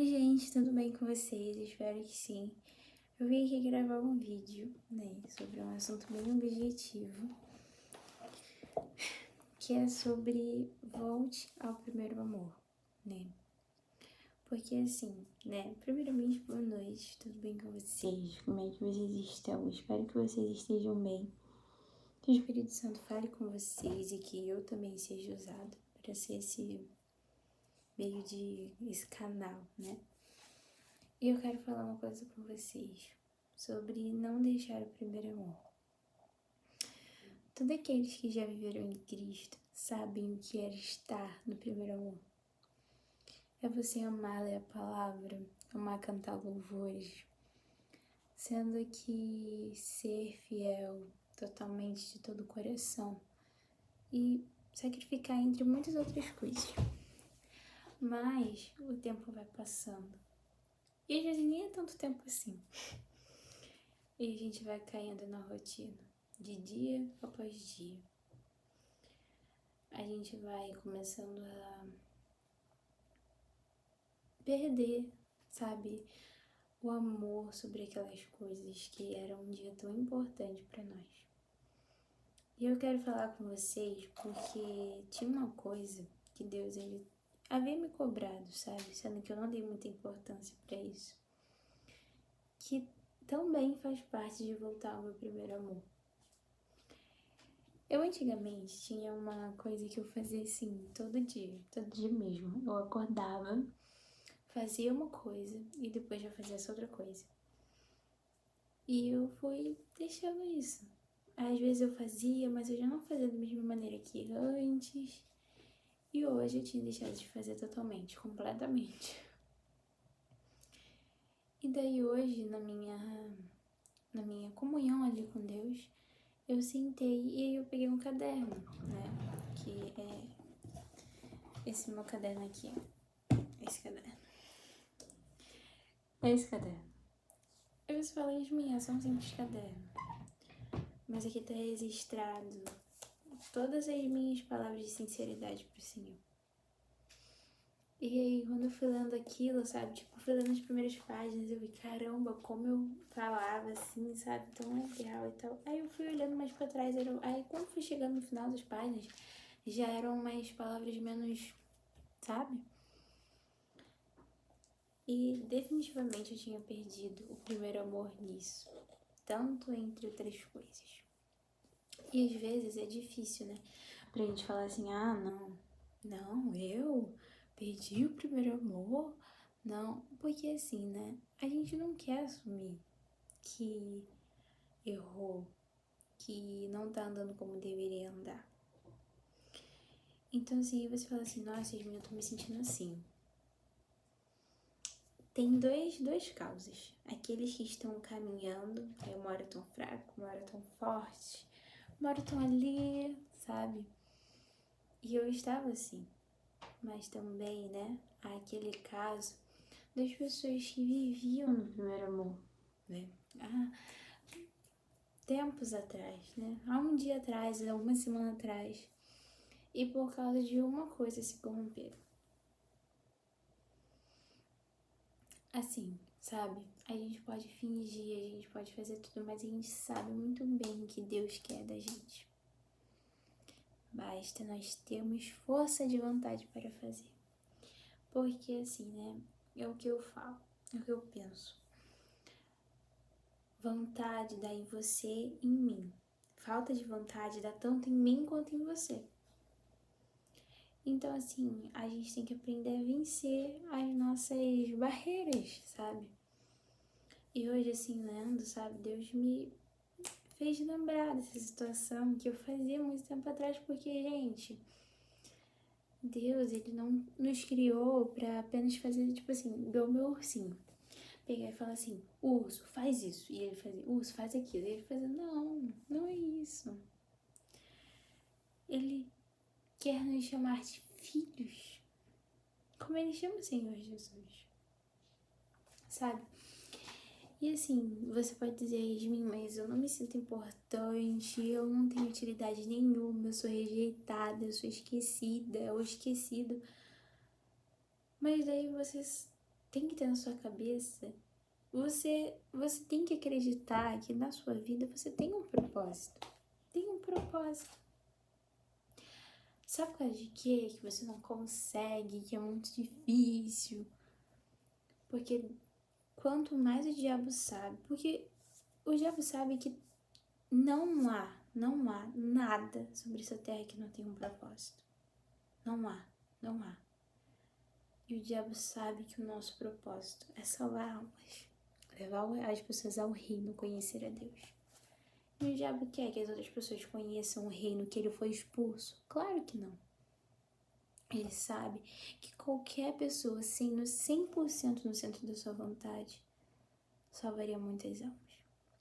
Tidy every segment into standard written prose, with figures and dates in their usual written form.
Oi gente, tudo bem com vocês? Espero que sim. Eu vim aqui gravar um vídeo, sobre um assunto bem objetivo, que é sobre volte ao primeiro amor, Porque assim, primeiramente, boa noite, tudo bem com vocês? Como é que vocês estão? Espero que vocês estejam bem. Que o Espírito Santo fale com vocês e que eu também seja usado para ser esse canal, E eu quero falar uma coisa com vocês sobre não deixar o primeiro amor. Todos aqueles que já viveram em Cristo sabem o que é estar no primeiro amor. É você amar ler a palavra, amar cantar louvores, sendo que ser fiel totalmente de todo o coração e sacrificar entre muitas outras coisas. Mas o tempo vai passando. E às vezes nem é tanto tempo assim. E a gente vai caindo na rotina, de dia após dia. A gente vai começando a perder, sabe, o amor sobre aquelas coisas que eram um dia tão importante para nós. E eu quero falar com vocês porque tinha uma coisa que Deus havia me cobrado, sabe, sendo que eu não dei muita importância para isso, que também faz parte de voltar ao meu primeiro amor. Eu antigamente tinha uma coisa que eu fazia assim, todo dia mesmo. Eu acordava, fazia uma coisa e depois já fazia essa outra coisa. E eu fui deixando isso. Às vezes eu fazia, mas eu já não fazia da mesma maneira que antes. E hoje eu tinha deixado de fazer totalmente, completamente. E daí hoje, na minha comunhão ali com Deus, eu sentei e aí eu peguei um caderno, que é esse meu caderno aqui, esse caderno. É esse caderno. Eu vos falei, Yasmin, é só um simples caderno. Mas aqui tá registrado todas as minhas palavras de sinceridade pro Senhor. E aí, quando eu fui lendo aquilo, sabe, fui lendo as primeiras páginas, eu vi, caramba, como eu falava assim, sabe, tão legal e tal. Aí eu fui olhando mais pra trás, aí quando fui chegando no final das páginas, já eram mais palavras menos, sabe? E definitivamente eu tinha perdido o primeiro amor nisso, tanto entre outras coisas. E às vezes é difícil, pra gente falar assim, não, eu perdi o primeiro amor, não, porque assim, a gente não quer assumir que errou, que não tá andando como deveria andar. Então assim, você fala assim, nossa, Yasmin, eu tô me sentindo assim. Tem duas causas. Aqueles que estão caminhando, uma hora tão fraco, uma hora tão forte, uma hora tão ali, sabe? E eu estava assim. Mas também, há aquele caso das pessoas que viviam no primeiro amor, Há tempos atrás, Há um dia atrás, há uma semana atrás. E por causa de uma coisa se corromperam. Assim, sabe? A gente pode fingir, a gente pode fazer tudo, mas a gente sabe muito bem o que Deus quer da gente. Basta nós termos força de vontade para fazer. Porque assim, é o que eu falo, é o que eu penso. Vontade dá em você, em mim. Falta de vontade dá tanto em mim quanto em você. Então, assim, a gente tem que aprender a vencer as nossas barreiras, sabe? E hoje, assim, lendo, sabe, Deus me fez lembrar dessa situação que eu fazia muito tempo atrás, porque, gente, Deus, ele não nos criou pra apenas fazer, tipo assim, igual meu ursinho. Pegar e falar assim, urso, faz isso. E ele fazia, urso, faz aquilo. E ele fazia, não é isso. Ele quer nos chamar de filhos, como ele chama o Senhor Jesus, sabe? E assim, você pode dizer, Yasmin, mas eu não me sinto importante, eu não tenho utilidade nenhuma, eu sou rejeitada, eu sou esquecida ou esquecido. Mas daí você tem que ter na sua cabeça, você tem que acreditar que na sua vida você tem um propósito. Tem um propósito. Sabe por causa de quê? Que você não consegue, que é muito difícil. Porque quanto mais o diabo sabe, porque o diabo sabe que não há nada sobre essa terra que não tem um propósito. Não há. E o diabo sabe que o nosso propósito é salvar almas, levar as pessoas ao reino, conhecer a Deus. E o diabo quer que as outras pessoas conheçam o reino que ele foi expulso? Claro que não. Ele sabe que qualquer pessoa sendo 100% no centro da sua vontade salvaria muitas almas.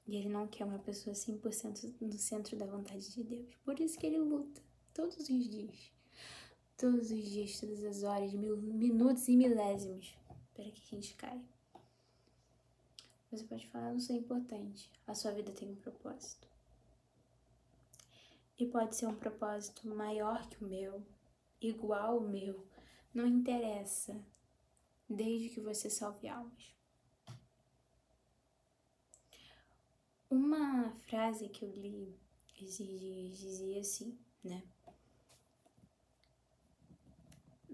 E ele não quer uma pessoa 100% no centro da vontade de Deus. Por isso que ele luta todos os dias. Todos os dias, todas as horas, minutos e milésimos para que a gente caia. Você pode falar, não sou importante. A sua vida tem um propósito. E pode ser um propósito maior que o meu, igual ao meu. Não interessa, desde que você salve almas. Uma frase que eu li esses dias dizia assim, né?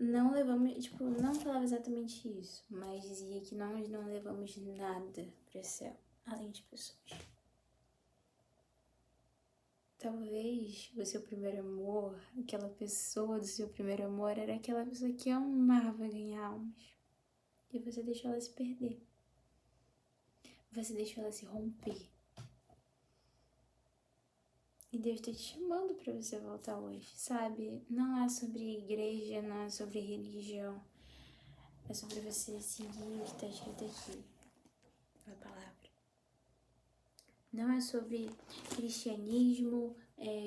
Não levamos, não falava exatamente isso, mas dizia que nós não levamos nada para o céu, além de pessoas. Talvez o seu primeiro amor, aquela pessoa do seu primeiro amor, era aquela pessoa que amava ganhar almas. E você deixou ela se perder. Você deixou ela se romper. E Deus está te chamando para você voltar hoje, sabe? Não é sobre igreja, não é sobre religião. É sobre você seguir o que está escrito aqui, na palavra. Não é sobre cristianismo,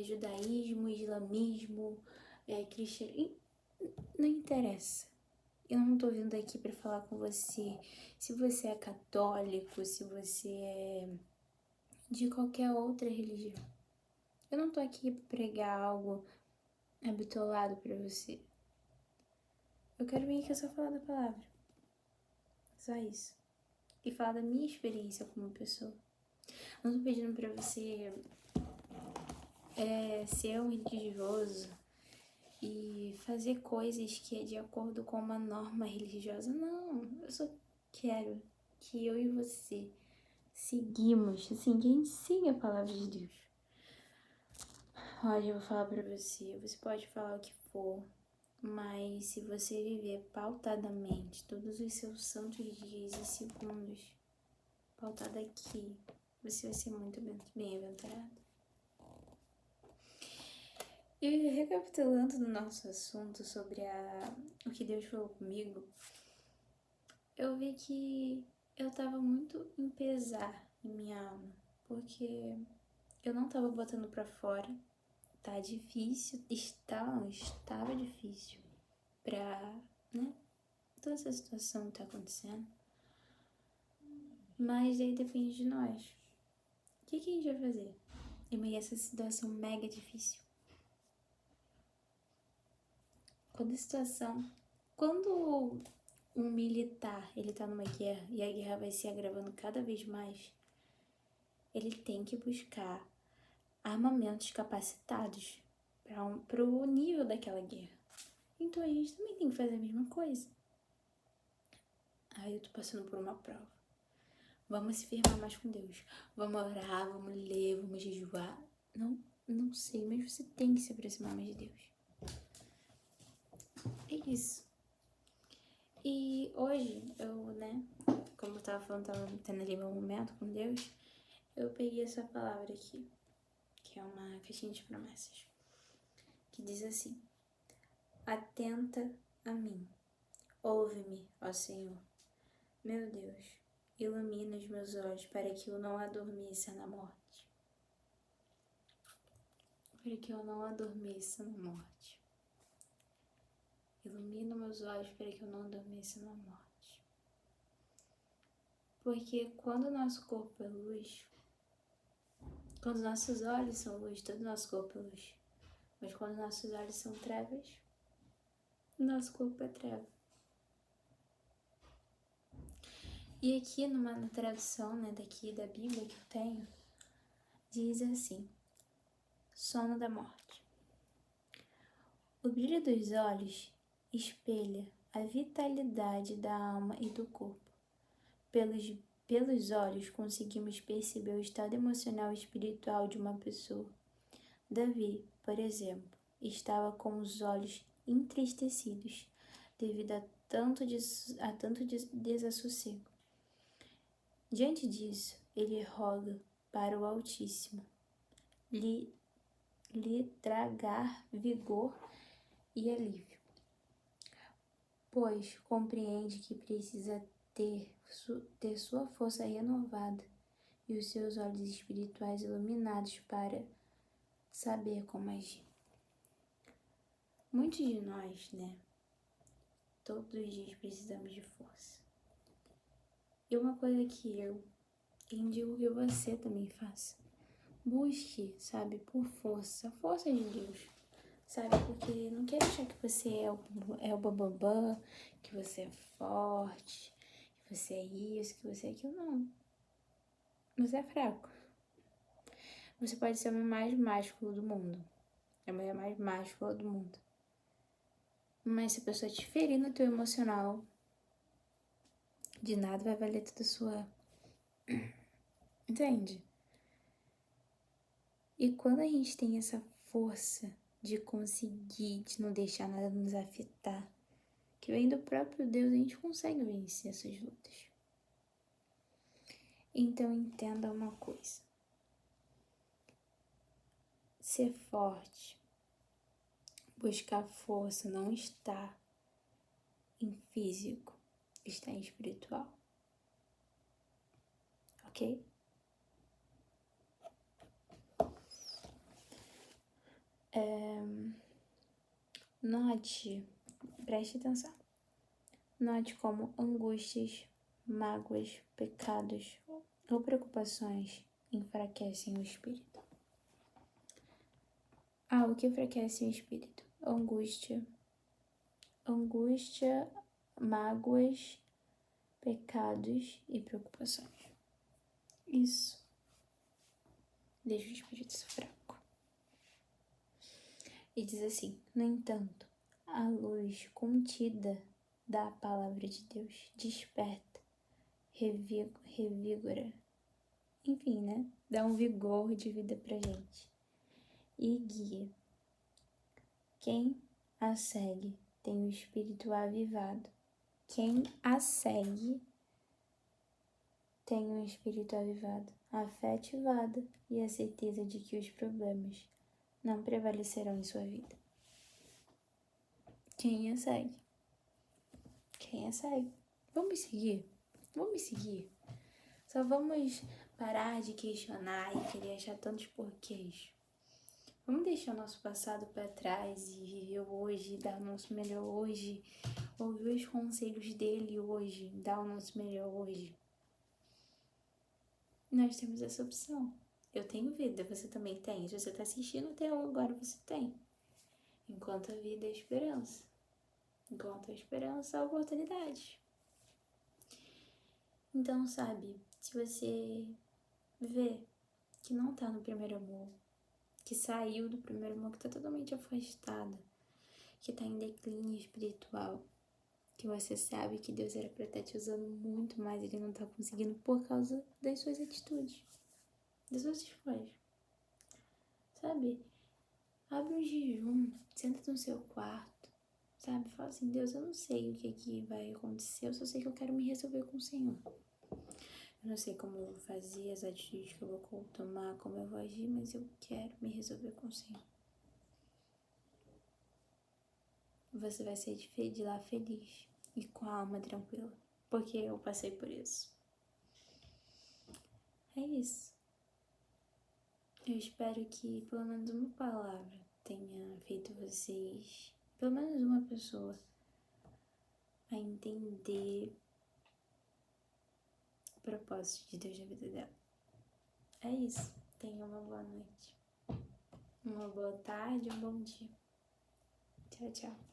judaísmo, islamismo, cristianismo. Não interessa. Eu não tô vindo aqui para falar com você se você é católico, se você é de qualquer outra religião. Eu não tô aqui pra pregar algo habitolado pra você. Eu quero vir aqui só falar da palavra. Só isso. E falar da minha experiência como pessoa. Não tô pedindo pra você ser um religioso e fazer coisas que é de acordo com uma norma religiosa. Não, eu só quero que eu e você seguimos, assim, que a gente siga a palavra de Deus. Olha, eu vou falar pra você, você pode falar o que for, mas se você viver pautadamente todos os seus santos dias e segundos, pautado aqui, você vai ser muito bem-aventurado. E recapitulando no nosso assunto sobre o que Deus falou comigo, eu vi que eu tava muito em pesar em minha alma, porque eu não tava botando pra fora. Tá difícil, estava difícil pra, toda essa situação que tá acontecendo. Mas aí depende de nós. O que a gente vai fazer em meio a essa situação mega difícil? Quando um militar, ele tá numa guerra e a guerra vai se agravando cada vez mais, ele tem que buscar armamentos capacitados pro nível daquela guerra. Então a gente também tem que fazer a mesma coisa. Eu tô passando por uma prova. Vamos se firmar mais com Deus. Vamos orar, vamos ler, vamos jejuar. Não sei, mas você tem que se aproximar mais de Deus. É isso. E hoje, como eu tava falando, tava tendo ali meu momento com Deus, eu peguei essa palavra aqui, que é uma caixinha de promessas, que diz assim: atenta a mim, ouve-me, ó Senhor, meu Deus, ilumina os meus olhos para que eu não adormeça na morte. Para que eu não adormeça na morte. Ilumina meus olhos para que eu não adormeça na morte. Porque quando o nosso corpo é luz, quando nossos olhos são luz, todo o nosso corpo é luz. Mas quando nossos olhos são trevas, nosso corpo é treva. E aqui na tradução, né, daqui da Bíblia que eu tenho, diz assim: sono da morte. O brilho dos olhos espelha a vitalidade da alma e do corpo. Pelos olhos conseguimos perceber o estado emocional e espiritual de uma pessoa. Davi, por exemplo, estava com os olhos entristecidos devido a tanto desassossego. Diante disso, ele roga para o Altíssimo lhe tragar vigor e alívio, pois compreende que precisa ter sua força renovada e os seus olhos espirituais iluminados para saber como agir. Muitos de nós, né, todos os dias precisamos de força. E uma coisa que eu indico que você também faça: busque, sabe, por força, a força de Deus, sabe, porque não quer achar que você é o bambambam, que você é forte, que você é isso, que você é aquilo, não. Você é fraco. Você pode ser o homem mais másculo do mundo, a mulher mais máscula do mundo, mas se a pessoa te ferir no teu emocional, de nada vai valer toda a sua... Entende? E quando a gente tem essa força de conseguir, de não deixar nada nos afetar, que vem do próprio Deus, a gente consegue vencer essas lutas. Então entenda uma coisa: ser forte, buscar força não está em físico, está em espiritual. Ok? Note, preste atenção. Note como angústias, mágoas, pecados ou preocupações enfraquecem o espírito. O que enfraquece o espírito? Angústia, mágoas, pecados e preocupações. Isso deixa o espírito fraco. E diz assim: no entanto, a luz contida da palavra de Deus desperta, revigora, enfim, né? Dá um vigor de vida pra gente e guia. Quem a segue tem o espírito avivado. Quem a segue tem um espírito avivado, a fé ativada e a certeza de que os problemas não prevalecerão em sua vida. Quem a segue? Quem a segue? Vamos seguir? Vamos seguir. Só vamos parar de questionar e querer achar tantos porquês. Vamos deixar o nosso passado para trás e viver o hoje, dar o nosso melhor hoje, ouvir os conselhos dele hoje, dar o nosso melhor hoje. Nós temos essa opção. Eu tenho vida, você também tem. Se você está assistindo até agora, você tem. Enquanto a vida é esperança. Enquanto a esperança é oportunidade. Então, sabe, se você vê que não tá no primeiro amor, que saiu do primeiro amor, que tá totalmente afastada, que tá em declínio espiritual, que você sabe que Deus era pra estar te usando muito mais, ele não tá conseguindo por causa das suas atitudes, das suas escolhas. Sabe? Abre um jejum, senta no seu quarto, sabe? Fala assim: Deus, eu não sei o que vai acontecer, eu só sei que eu quero me resolver com o Senhor. Eu não sei como eu vou fazer, as atitudes que eu vou tomar, como eu vou agir, mas eu quero me resolver com o Senhor. Você vai sair de lá feliz e com a alma tranquila, porque eu passei por isso. É isso. Eu espero que pelo menos uma palavra tenha feito vocês, pelo menos uma pessoa, a entender o propósito de Deus na vida dela. É isso. Tenha uma boa noite, uma boa tarde, um bom dia. Tchau, tchau.